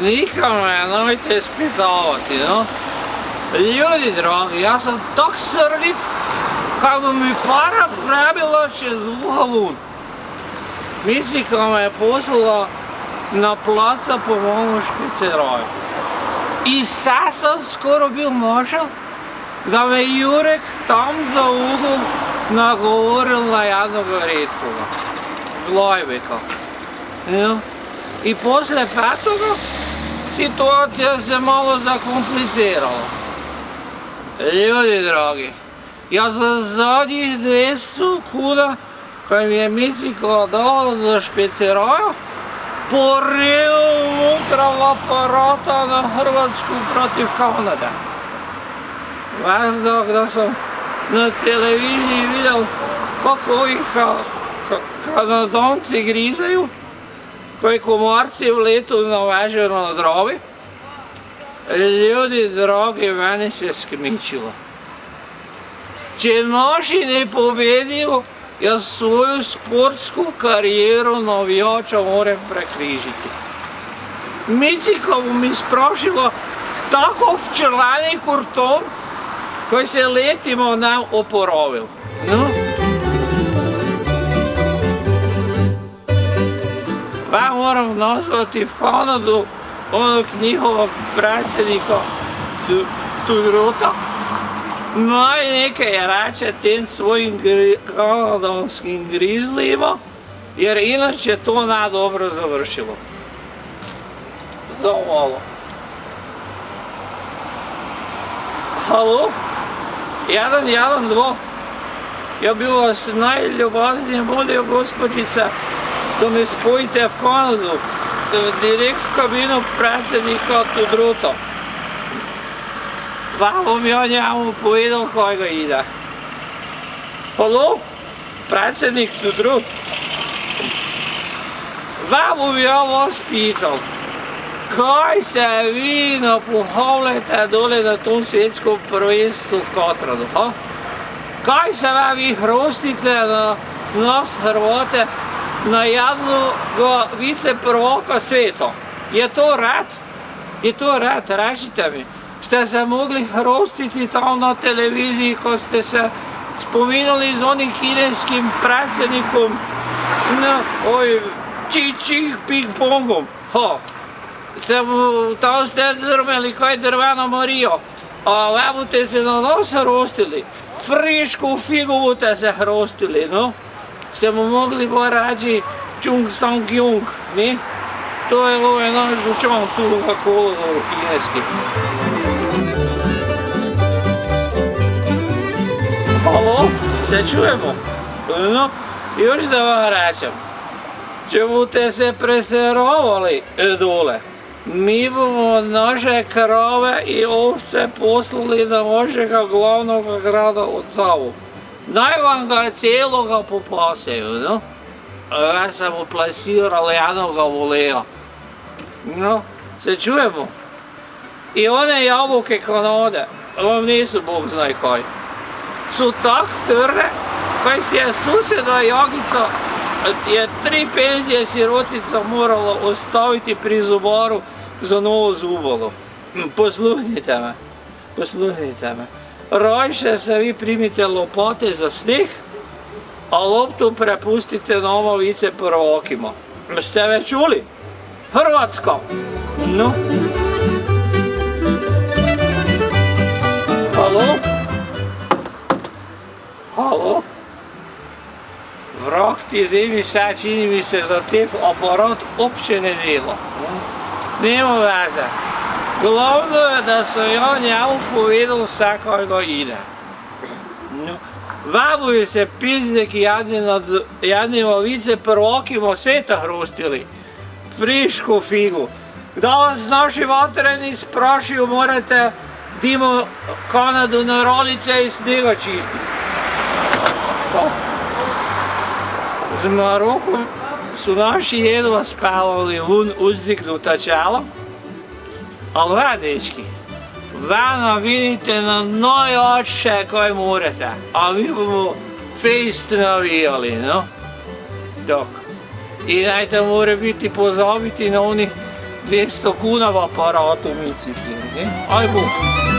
Nikome nemojte ispitovati, no. Ljudi dragi, ja sam tak srdit kako mi para prebila čez uho vun. Micika me je poslala na placa po momu špiceraju. I sad sam skoro bil našel da me Jurek tam za ugol nagovoril na jednog redkoga, Glajbeka. I posle petoga situacija se malo zakomplicirala. Ljudi dragi, ja za zadnjih 200 kuna kaj mi je Micika dala za špeceraju, poril unutra aparata na Hrvatsku protiv Kanade. Vezdak da sam na televiziji vidjel kako ovi Kanadanci grizaju, koji komarci vletu na vežero na Dravi. Ljudi dragi, meni se skmičilo. Če naši ne pobedijo, jaz svoju sportsku kariero navijača moram prekrižiti. Micika bo mi sprašila tako včelani kurton, koji se letima nam oporavil. Pa moram nazvati v Kanadu onog njihovog predsjednika Trudeauta, naj nekaj reče tem svojim kanadanskim grizlijima, jer inače to ne dobro završilo. Za malo. Halo? 112. Ja bi vas najljubaznije molio, gospođice, da me spojite v Kanadu, direkt v kabinu predsjednika Trudeauta. Pa bom ja njemu povedal, kaj ga ide. Halo? Predsjednik Trudeaut? Pa bom ja vas pital, kaj se vi napuhavljate dole na tom svetskom prvenstvu v Katranu, ha? Kaj se vi hrostite na nas Hrvate, na jednoga viceprvaka sveta? Je to red? Je to red, rečite mi. Ste se mogli hrostiti tam na televiziji, ko ste se spominjali z onim kineskim predsjednikom, čih ping-pongom, ha? Tam ste drmeli kaj drveno Marijo, a vi boste se na nas hrostili, friško figo boste se hrostili, no? Ste mu mogli pa reči Chung Sang Jung, ne? To je ovaj naš dučan tu okolo kineski. Halo, se čujemo? No, još da vam rečem, če boste se preserovali dole, mi bomo naše krave i ovce poslali na vašega glavnoga grada Ottawu. Naj vam ga celoga popasejo, no? Jaz sem uplasiral jednoga voleja. No, se čujemo? I one jabuke Kanade, vam nisu bog znaj kaj, su tak trde, kaj si je suseda Jagica, je 3 penzije sirotica morala ostaviti pri zubaru za novo zubalo. Posluhnite me, posluhnite me. Rajše se vi primite lopate za sneg, a loptu prepustite nama viceprvakima. Ste već čuli? Hrvatska! No? Halo? Halo? Vrag ti zimi sad čini mi se za te aparat opće ne dela. Nema veze. Glavno je da sam ja njemu povedal vse kaj ga ide. Vabuju se pizdeki jednima viceprvakima sveta hrostili. Friško figu. Da vas naši vatreni sprašuju, morate dimo Kanadu na rolice i snega čistiti. Z Marokom su naši jedva spavali vun uzdignuta čela, ali ve, dečki, ve navinite na najjače kaj morete, a mi bomo fejst navijali, no? Dok. I najte more biti pozabiti na onih 200 kuna v aparatu, mi cipim, ne? Ajmo.